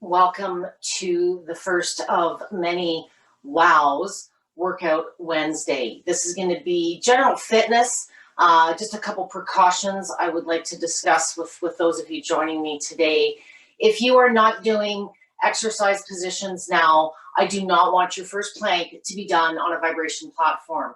Welcome to the first of many WOWs Workout Wednesday. This is going to be general fitness, just a couple precautions I would like to discuss with those of you joining me today. If you are not doing exercise positions now, I do not want your first plank to be done on a vibration platform.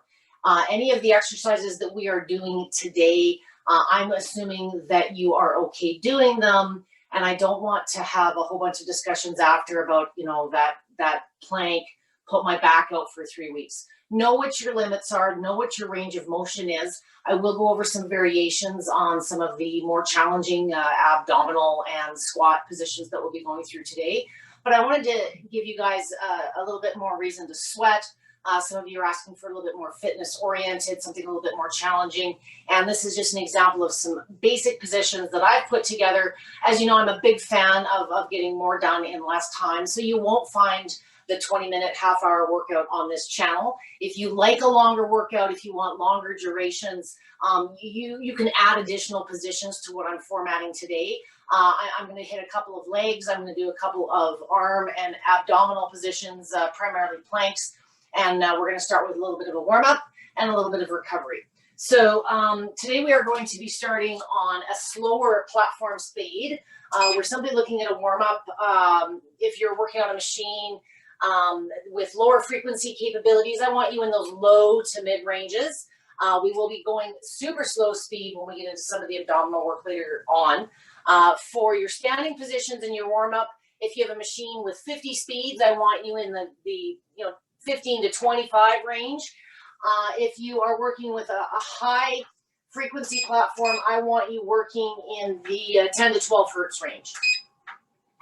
Any of the exercises that we are doing today, I'm assuming that you are okay doing them. And I don't want to have a whole bunch of discussions after about, that plank, put my back out for 3 weeks. Know what your limits are, know what your range of motion is. I will go over some variations on some of the more challenging abdominal and squat positions that we'll be going through today. But I wanted to give you guys a little bit more reason to sweat. Some of you are asking for a little bit more fitness oriented, something a little bit more challenging. And this is just an example of some basic positions that I've put together. As you know, I'm a big fan of getting more done in less time. So you won't find the 20-minute, half-hour workout on this channel. If you like a longer workout, if you want longer durations, you can add additional positions to what I'm formatting today. I'm going to hit a couple of legs. I'm going to do a couple of arm and abdominal positions, primarily planks. And we're going to start with a little bit of a warm-up and a little bit of recovery. So today we are going to be starting on a slower platform speed. We're simply looking at a warm-up. If you're working on a machine with lower frequency capabilities, I want you in those low to mid ranges. We will be going super slow speed when we get into some of the abdominal work later on. For your standing positions in your warm-up, if you have a machine with 50 speeds, I want you in the 15 to 25 range. If you are working with a high frequency platform, I want you working in the 10 to 12 hertz range.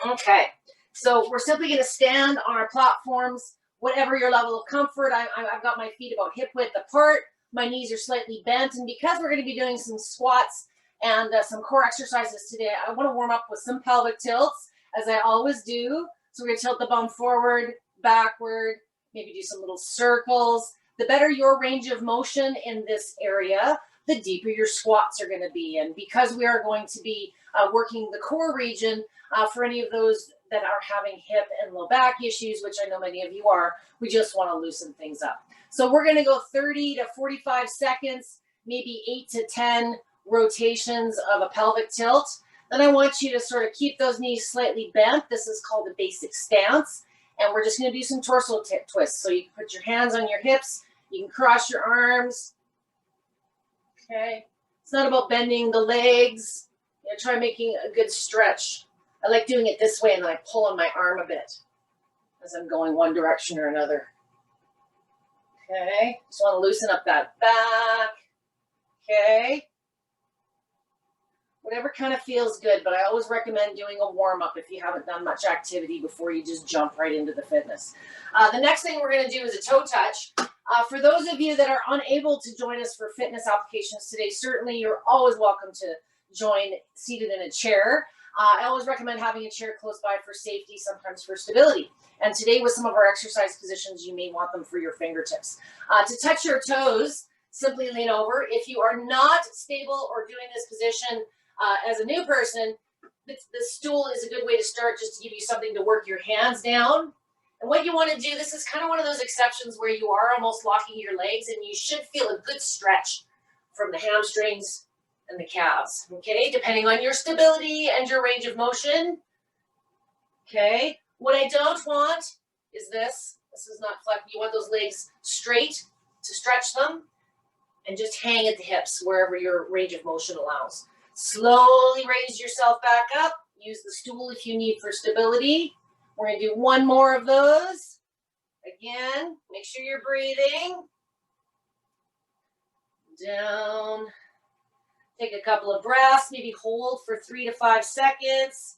Okay, so we're simply going to stand on our platforms, whatever your level of comfort. I've got my feet about hip width apart. My knees are slightly bent. And because we're going to be doing some squats and some core exercises today, I want to warm up with some pelvic tilts, as I always do. So we're going to tilt the bum forward, backward, maybe do some little circles. The better your range of motion in this area, the deeper your squats are going to be. And because we are going to be working the core region, for any of those that are having hip and low back issues, which I know many of you are, we just want to loosen things up. So we're going to go 30 to 45 seconds, maybe 8 to 10 rotations of a pelvic tilt. Then I want you to sort of keep those knees slightly bent. This is called a basic stance. And we're just going to do some torso twists. So you can put your hands on your hips. You can cross your arms. Okay. It's not about bending the legs. Try making a good stretch. I like doing it this way, and then I pull on my arm a bit as I'm going one direction or another. Okay. Just want to loosen up that back. Okay. Whatever kind of feels good, but I always recommend doing a warm-up if you haven't done much activity before you just jump right into the fitness. The next thing we're going to do is a toe touch. For those of you that are unable to join us for fitness applications today, certainly you're always welcome to join seated in a chair. I always recommend having a chair close by for safety, sometimes for stability. And today with some of our exercise positions, you may want them for your fingertips. To touch your toes, simply lean over. If you are not stable or doing this position, as a new person, the stool is a good way to start, just to give you something to work your hands down. And what you want to do, this is kind of one of those exceptions where you are almost locking your legs, and you should feel a good stretch from the hamstrings and the calves, okay, depending on your stability and your range of motion. Okay, what I don't want is this. This is not flexible. You want those legs straight to stretch them and just hang at the hips wherever your range of motion allows. Slowly raise yourself back up. Use the stool if you need for stability. We're going to do one more of those. Again, make sure you're breathing. Down. Take a couple of breaths. Maybe hold for 3 to 5 seconds.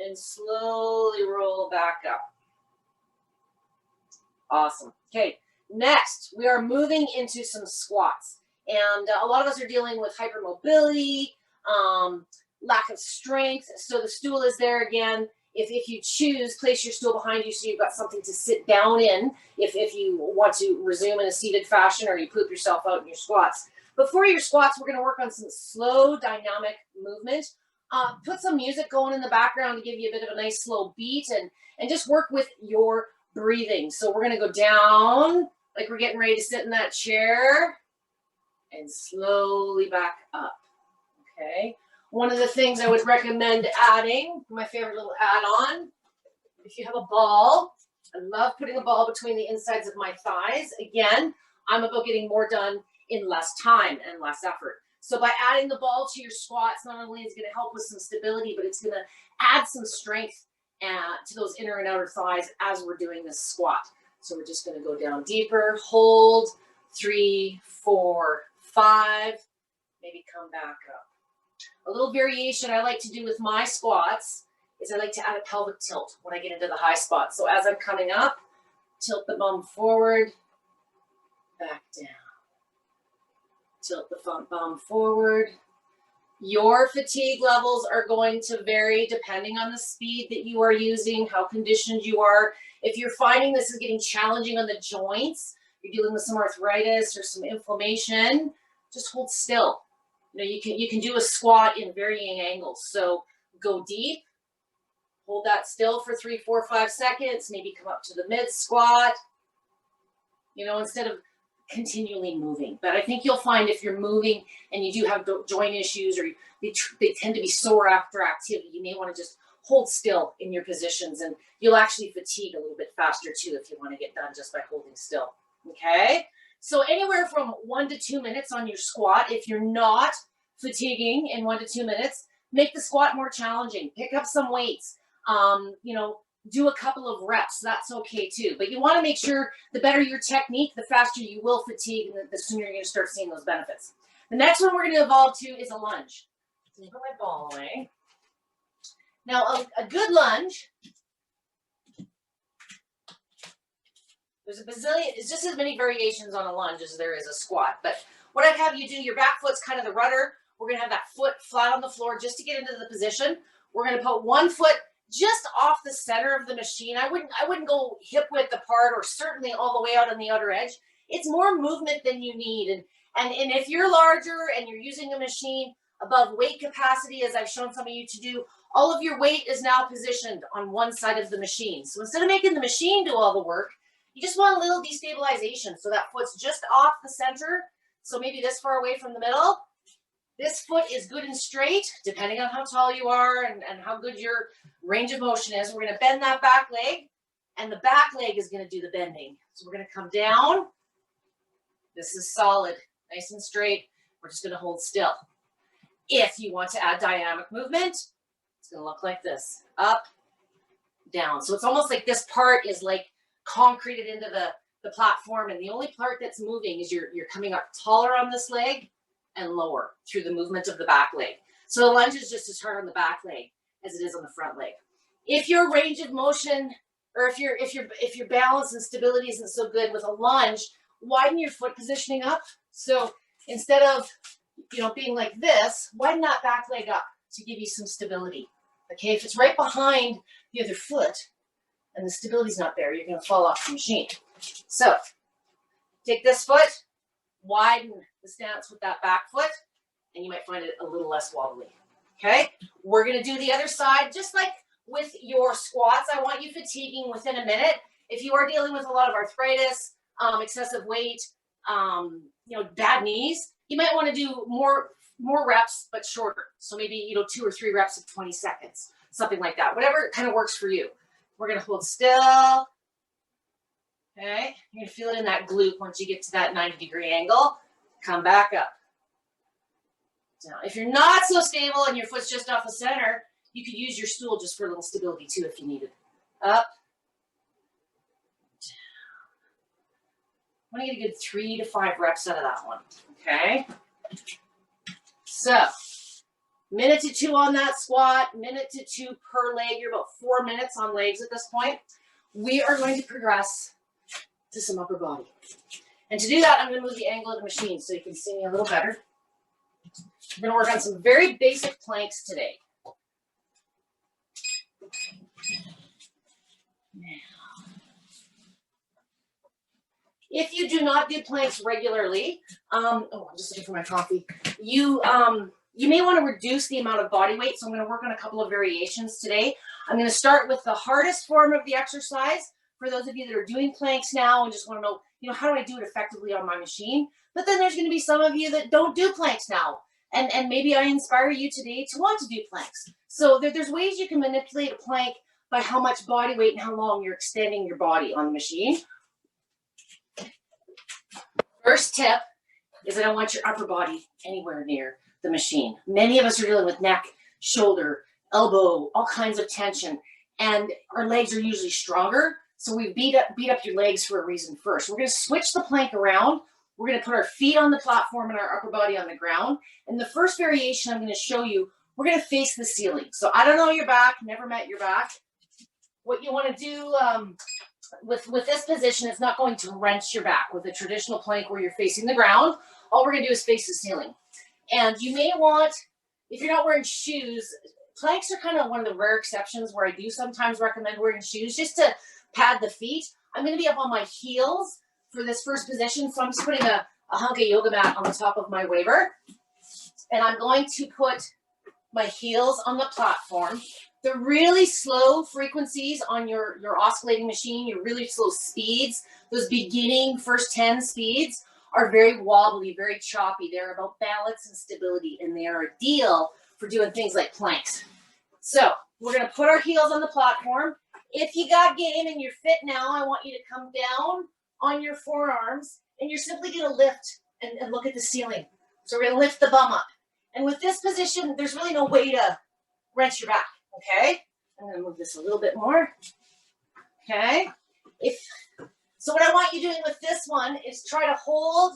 And slowly roll back up. Awesome. Okay, next, we are moving into some squats. And a lot of us are dealing with hypermobility, lack of strength. So the stool is there again. If you choose, place your stool behind you so you've got something to sit down in if you want to resume in a seated fashion, or you poop yourself out in your squats. But for your squats, we're going to work on some slow dynamic movement. Put some music going in the background to give you a bit of a nice slow beat, and just work with your breathing. So we're going to go down like we're getting ready to sit in that chair and slowly back up. Okay. One of the things I would recommend adding, my favorite little add-on, if you have a ball, I love putting a ball between the insides of my thighs. Again, I'm about getting more done in less time and less effort. So by adding the ball to your squats, not only is it going to help with some stability, but it's going to add some strength to those inner and outer thighs as we're doing this squat. So we're just going to go down deeper, hold, 3, 4, 5, maybe come back up. A little variation I like to do with my squats is I like to add a pelvic tilt when I get into the high spot. So as I'm coming up, tilt the bum forward, back down. Tilt the bum forward. Your fatigue levels are going to vary depending on the speed that you are using, how conditioned you are. If you're finding this is getting challenging on the joints, you're dealing with some arthritis or some inflammation, just hold still. You know, you can do a squat in varying angles. So go deep, hold that still for 3, 4, 5 seconds, maybe come up to the mid squat, you know, instead of continually moving. But I think you'll find if you're moving and you do have joint issues or they tend to be sore after activity, you may want to just hold still in your positions, and you'll actually fatigue a little bit faster too if you want to get done just by holding still. Okay, so anywhere from 1 to 2 minutes on your squat. If you're not fatiguing in 1 to 2 minutes, make the squat more challenging. Pick up some weights. You know, do a couple of reps. That's okay too. But you want to make sure the better your technique, the faster you will fatigue, and the sooner you're going to start seeing those benefits. The next one we're going to evolve to is a lunge. So put my ball away. Now, a good lunge, there's a bazillion, it's just as many variations on a lunge as there is a squat. But what I'd have you do, your back foot's kind of the rudder. We're going to have that foot flat on the floor just to get into the position. We're going to put one foot just off the center of the machine. I wouldn't go hip width apart, or certainly all the way out on the outer edge. It's more movement than you need. And if you're larger and you're using a machine above weight capacity, as I've shown some of you to do, all of your weight is now positioned on one side of the machine. So instead of making the machine do all the work, you just want a little destabilization. So that foot's just off the center. So maybe this far away from the middle. This foot is good and straight, depending on how tall you are and how good your range of motion is. We're going to bend that back leg, and the back leg is going to do the bending. So we're going to come down. This is solid, nice and straight. We're just going to hold still. If you want to add dynamic movement, it's going to look like this. Up, down. So it's almost like this part is like concreted into the platform, and the only part that's moving is you're coming up taller on this leg and lower through the movement of the back leg. So the lunge is just as hard on the back leg as it is on the front leg. If your range of motion, or if your balance and stability isn't so good with a lunge, widen your foot positioning up. So instead of, you know, being like this, widen that back leg up to give you some stability. Okay, if it's right behind the other foot and the stability's not there, you're going to fall off the machine. So take this foot, widen the stance with that back foot, and you might find it a little less wobbly. Okay, we're going to do the other side just like with your squats. I want you fatiguing within a minute. If you are dealing with a lot of arthritis, excessive weight, you know, bad knees, you might want to do more reps but shorter. So maybe, you know, 2 or 3 reps of 20 seconds, something like that. Whatever kind of works for you. We're going to hold still. Okay, you're going to feel it in that glute once you get to that 90-degree angle. Come back up. Now, if you're not so stable and your foot's just off the center, you could use your stool just for a little stability too if you needed. Up. I want to get a good 3 to 5 reps out of that one. Okay. So, minute to 2 on that squat, minute to 2 per leg. You're about 4 minutes on legs at this point. We are going to progress to some upper body. And to do that, I'm going to move the angle of the machine so you can see me a little better. We're going to work on some very basic planks today. Now, if you do not do planks regularly, I'm just looking for my coffee. You You may want to reduce the amount of body weight, so I'm going to work on a couple of variations today. I'm going to start with the hardest form of the exercise for those of you that are doing planks now and just want to know, how do I do it effectively on my machine? But then there's going to be some of you that don't do planks now, and maybe I inspire you today to want to do planks. So there's ways you can manipulate a plank by how much body weight and how long you're extending your body on the machine. First tip is I don't want your upper body anywhere near the machine. Many of us are dealing with neck, shoulder, elbow, all kinds of tension, and our legs are usually stronger. So we beat up your legs for a reason first. We're going to switch the plank around. We're going to put our feet on the platform and our upper body on the ground. And the first variation I'm going to show you, we're going to face the ceiling. So I don't know your back, never met your back. What you want to do with this position, it's not going to wrench your back. With a traditional plank where you're facing the ground, all we're going to do is face the ceiling. And you may want, if you're not wearing shoes, planks are kind of one of the rare exceptions where I do sometimes recommend wearing shoes just to pad the feet. I'm going to be up on my heels for this first position, so I'm just putting a hunk of yoga mat on the top of my waiver. And I'm going to put my heels on the platform. The really slow frequencies on your oscillating machine, your really slow speeds, those beginning first 10 speeds are very wobbly, very choppy. They're about balance and stability, and they are ideal for doing things like planks. So we're going to put our heels on the platform. If you got game and you're fit now, I want you to come down on your forearms, and you're simply going to lift and look at the ceiling. So we're going to lift the bum up. And with this position, there's really no way to wrench your back. Okay, I'm going to move this a little bit more. Okay, so what I want you doing with this one is try to hold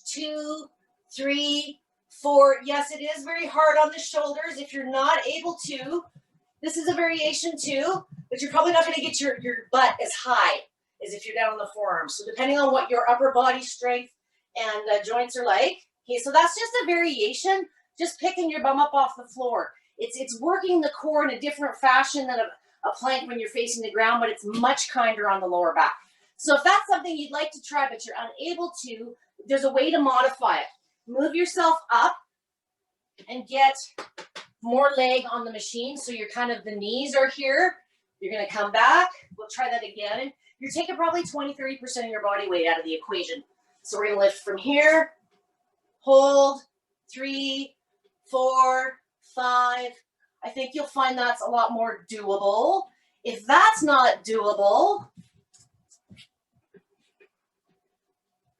2, 3, 4. Yes, it is very hard on the shoulders. If you're not able to, this is a variation too, but you're probably not going to get your butt as high as if you're down on the forearms. So depending on what your upper body strength and joints are like. Okay, so that's just a variation, just picking your bum up off the floor. It's working the core in a different fashion than a plank when you're facing the ground, but it's much kinder on the lower back. So if that's something you'd like to try, but you're unable to, there's a way to modify it. Move yourself up and get more leg on the machine. So you're the knees are here. You're going to come back. We'll try that again. You're taking probably 20, 30% of your body weight out of the equation. So we're going to lift from here, hold, 3, 4, 5. I think you'll find that's a lot more doable. If that's not doable,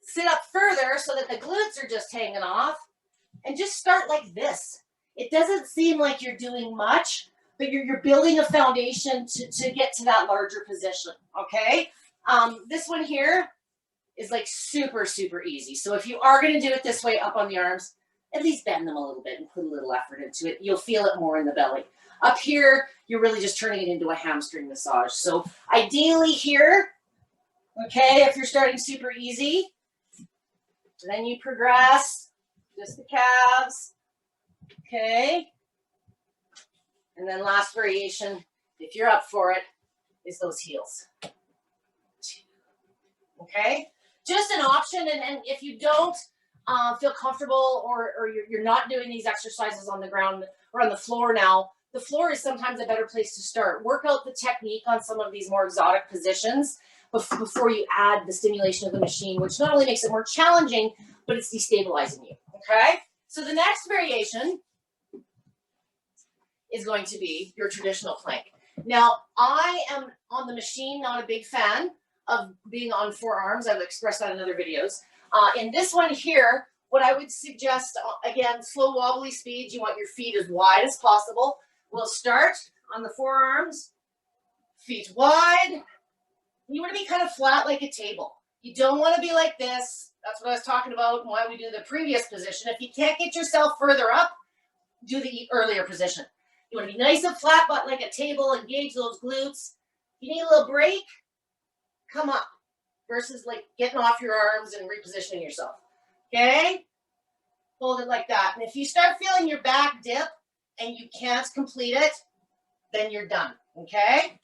sit up further so that the glutes are just hanging off and just start like this. It doesn't seem like you're doing much, but you're building a foundation to get to that larger position, okay? This one here is like super, super easy. So if you are going to do it this way up on the arms, at least bend them a little bit and put a little effort into it. You'll feel it more in the belly. Up here, you're really just turning it into a hamstring massage. So ideally here, okay, if you're starting super easy, then you progress, just the calves, okay? And then last variation, if you're up for it, is those heels. Okay? Just an option, and if you don't feel comfortable or you're not doing these exercises on the ground or on the floor now, the floor is sometimes a better place to start. Work out the technique on some of these more exotic positions before you add the stimulation of the machine, which not only makes it more challenging, but it's destabilizing you, okay? So the next variation is going to be your traditional plank. Now, I am on the machine not a big fan of being on forearms. I've expressed that in other videos. In this one here, what I would suggest, again, slow wobbly speeds. You want your feet as wide as possible. We'll start on the forearms, feet wide. You want to be kind of flat like a table. You don't want to be like this. That's what I was talking about and why we do the previous position. If you can't get yourself further up, do the earlier position. You want to be nice and flat, but like a table, engage those glutes. If you need a little break, come up versus like getting off your arms and repositioning yourself. Okay? Hold it like that. And if you start feeling your back dip and you can't complete it, then you're done. Okay?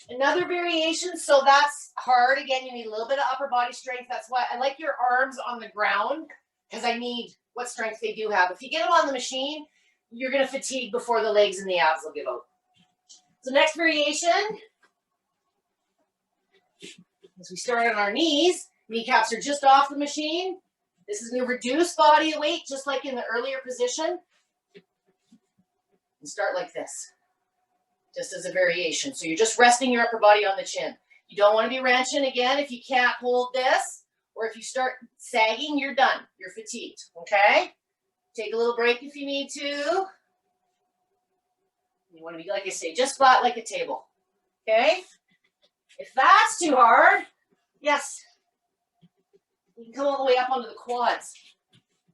Another variation, so that's hard. Again, you need a little bit of upper body strength. That's why I like your arms on the ground, because I need what strength they do have. If you get them on the machine, you're going to fatigue before the legs and the abs will give out. So next variation, as we start on our knees, kneecaps are just off the machine. This is going to reduce body weight, just like in the earlier position. And start like this, just as a variation. So you're just resting your upper body on the chin. You don't want to be wrenching again if you can't hold this, or if you start sagging, you're done. You're fatigued, okay? Take a little break if you need to. You want to be, like I say, just flat like a table, okay? If that's too hard, yes, you can come all the way up onto the quads.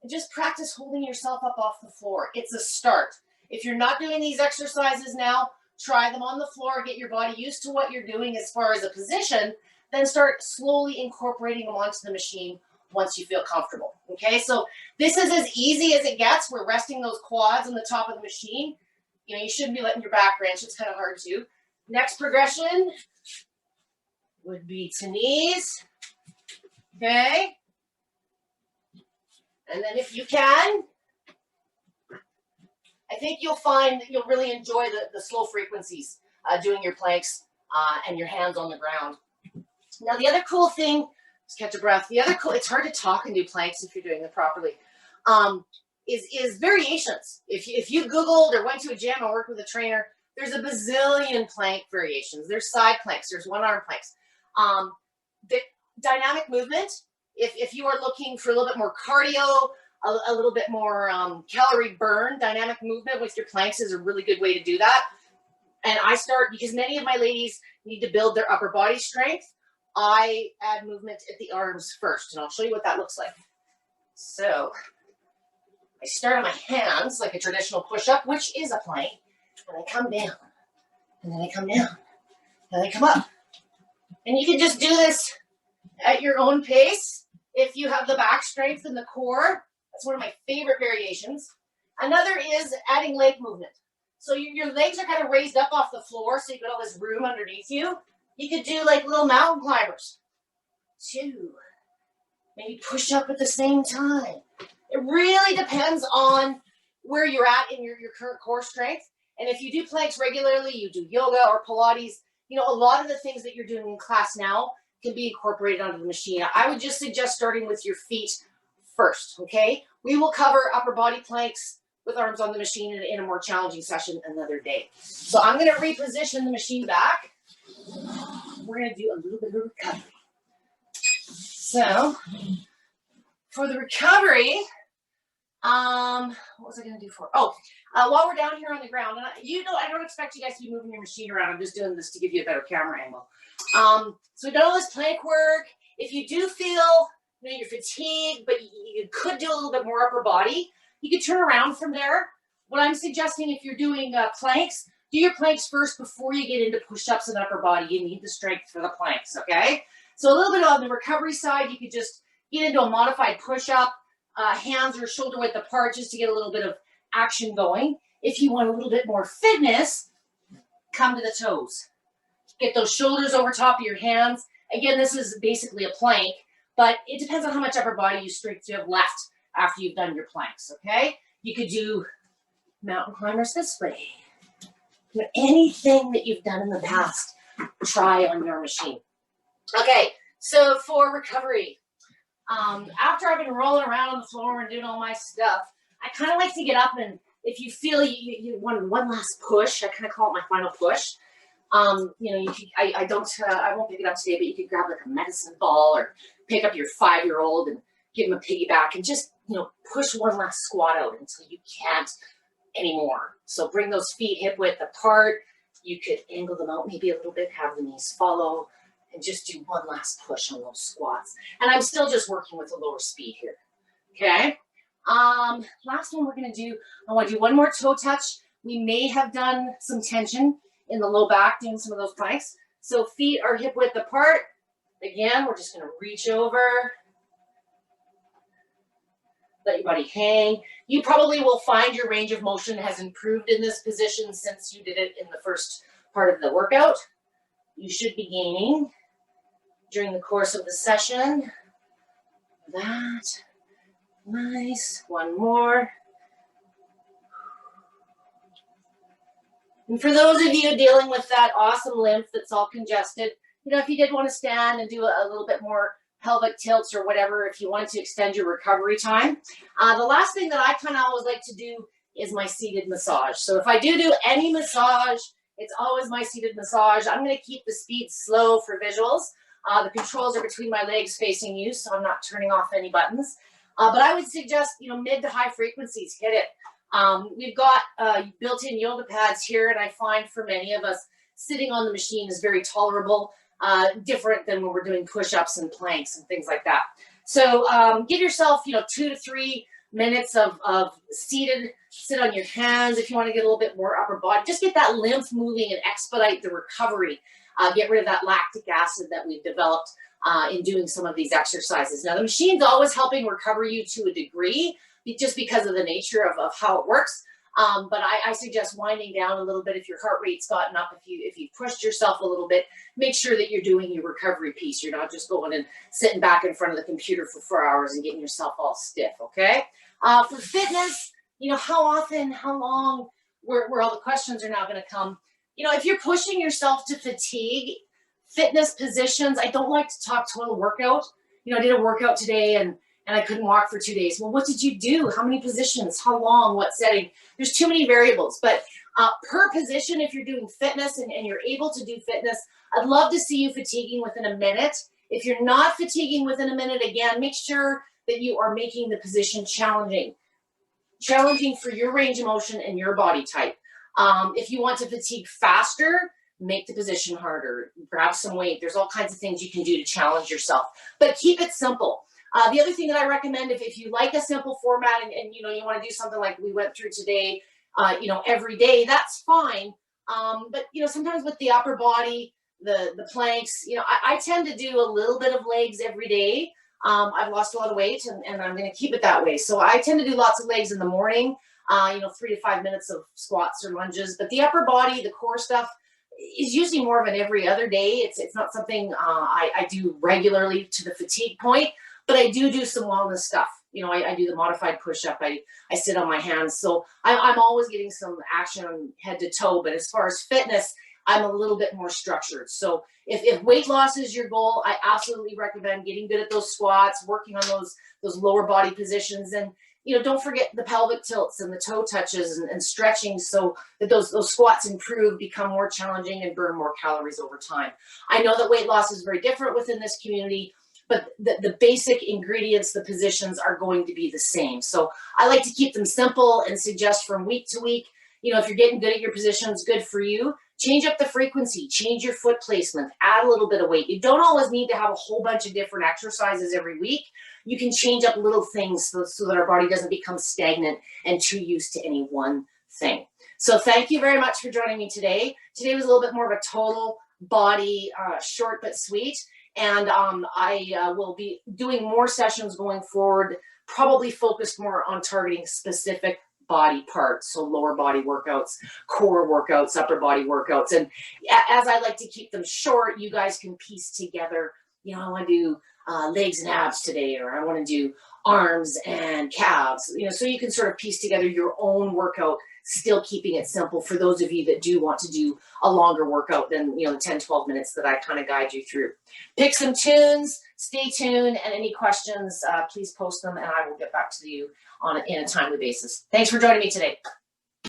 And just practice holding yourself up off the floor. It's a start. If you're not doing these exercises now, try them on the floor, get your body used to what you're doing as far as a position, then start slowly incorporating them onto the machine once you feel comfortable, okay? So this is as easy as it gets. We're resting those quads on the top of the machine. You know, you shouldn't be letting your back wrench. It's kind of hard to. Next progression would be to knees, okay? And then if you can, I think you'll find that you'll really enjoy the slow frequencies doing your planks and your hands on the ground. Now, the other cool thing, just catch a breath. The other cool, it's hard to talk and do planks if you're doing them properly, is variations. If you Googled or went to a gym and worked with a trainer, there's a bazillion plank variations. There's side planks, there's one arm planks. The dynamic movement, if you are looking for a little bit more cardio, a little bit more calorie burn, dynamic movement with your planks is a really good way to do that. And I start, because many of my ladies need to build their upper body strength, I add movement at the arms first, and I'll show you what that looks like. So I start on my hands like a traditional push-up, which is a plank, and I come down, and then I come down, and I come up. And you can just do this at your own pace if you have the back strength and the core. That's one of my favorite variations. Another is adding leg movement. So your legs are kind of raised up off the floor, so you've got all this room underneath you. You could do like little mountain climbers. 2. Maybe push up at the same time. It really depends on where you're at in your current core strength. And if you do planks regularly, you do yoga or Pilates, you know, a lot of the things that you're doing in class now can be incorporated onto the machine. I would just suggest starting with your feet first, okay? We will cover upper body planks with arms on the machine in a more challenging session another day. So I'm going to reposition the machine back. We're going to do a little bit of recovery. So for the recovery, what was I going to do for? While we're down here on the ground, and I don't expect you guys to be moving your machine around. I'm just doing this to give you a better camera angle. So we've done all this plank work. If you do feel you're fatigued, but you could do a little bit more upper body, you could turn around from there. What I'm suggesting, if you're doing planks, do your planks first before you get into push-ups and upper body. You need the strength for the planks, okay? So a little bit on the recovery side, you could just get into a modified push-up, hands or shoulder width apart, just to get a little bit of action going. If you want a little bit more fitness, come to the toes. Get those shoulders over top of your hands. Again, this is basically a plank, but it depends on how much upper body strength you have left after you've done your planks, okay? You could do mountain climbers this way. Anything that you've done in the past, try on your machine. Okay, so for recovery, after I've been rolling around on the floor and doing all my stuff, I kind of like to get up, and if you feel you want one last push, I kind of call it my final push. I won't pick it up today, but you could grab like a medicine ball or pick up your 5-year-old and give him a piggyback and just, push one last squat out until you can't anymore. So bring those feet hip width apart. You could angle them out maybe a little bit, have the knees follow, and just do one last push on those squats. And I'm still just working with a lower speed here, okay? Last one we're gonna do, I wanna do one more toe touch. We may have done some tension in the low back doing some of those planks. So feet are hip width apart. Again, we're just gonna reach over, let your body hang. You probably will find your range of motion has improved in this position since you did it in the first part of the workout. You should be gaining during the course of the session that. Nice. One more. And for those of you dealing with that awesome lymph that's all congested, you know, if you did want to stand and do a little bit more pelvic tilts or whatever, if you wanted to extend your recovery time, the last thing that I kind of always like to do is my seated massage. So if I do any massage, it's always my seated massage. I'm going to keep the speed slow for visuals. The controls are between my legs facing you, so I'm not turning off any buttons. But I would suggest, you know, mid to high frequencies, hit it. We've got built-in yoga pads here, and I find for many of us, sitting on the machine is very tolerable, different than when we're doing push-ups and planks and things like that. So give yourself, you know, 2 to 3 minutes of seated, sit on your hands if you want to get a little bit more upper body. Just get that lymph moving and expedite the recovery. Get rid of that lactic acid that we've developed in doing some of these exercises. Now, the machine's always helping recover you to a degree, just because of the nature of how it works. But I suggest winding down a little bit if your heart rate's gotten up, if you've pushed yourself a little bit, make sure that you're doing your recovery piece. You're not just going and sitting back in front of the computer for 4 hours and getting yourself all stiff, okay? For fitness, you know, how often, how long, where all the questions are now gonna come. You know, if you're pushing yourself to fatigue, fitness positions, I don't like to talk total workout. You know, I did a workout today and I couldn't walk for 2 days. Well, what did you do? How many positions? How long? What setting? There's too many variables. But per position, if you're doing fitness and you're able to do fitness, I'd love to see you fatiguing within a minute. If you're not fatiguing within a minute, again, make sure that you are making the position challenging. Challenging for your range of motion and your body type. If you want to fatigue faster, make the position harder. Grab some weight. There's all kinds of things you can do to challenge yourself. But keep it simple. The other thing that I recommend, if you like a simple format and you know, you want to do something like we went through today, you know, every day, that's fine. But, you know, sometimes with the upper body, the planks, you know, I tend to do a little bit of legs every day. I've lost a lot of weight and I'm going to keep it that way. So I tend to do lots of legs in the morning, you know, 3 to 5 minutes of squats or lunges. But the upper body, the core stuff, is usually more of an every other day. It's not something I do regularly to the fatigue point. But I do some wellness stuff. You know, I do the modified push-up. I sit on my hands. So I'm always getting some action head to toe. But as far as fitness, I'm a little bit more structured. So if weight loss is your goal, I absolutely recommend getting good at those squats, working on those lower body positions. And, you know, don't forget the pelvic tilts and the toe touches and stretching so that those squats improve, become more challenging, and burn more calories over time. I know that weight loss is very different within this community, but the basic ingredients, the positions are going to be the same. So I like to keep them simple and suggest from week to week, you know, if you're getting good at your positions, good for you. Change up the frequency, change your foot placement, add a little bit of weight. You don't always need to have a whole bunch of different exercises every week. You can change up little things so that our body doesn't become stagnant and too used to any one thing. So thank you very much for joining me today. Today was a little bit more of a total body, short but sweet. And I will be doing more sessions going forward, probably focused more on targeting specific body parts. So lower body workouts, core workouts, upper body workouts. And as I like to keep them short, you guys can piece together, you know, I want to do legs and abs today, or I want to do arms and calves, you know, so you can sort of piece together your own workout, still keeping it simple for those of you that do want to do a longer workout than, you know, the 10-12 minutes that I kind of guide you through. Pick some tunes, stay tuned, and any questions, please post them and I will get back to you in a timely basis. Thanks for joining me today.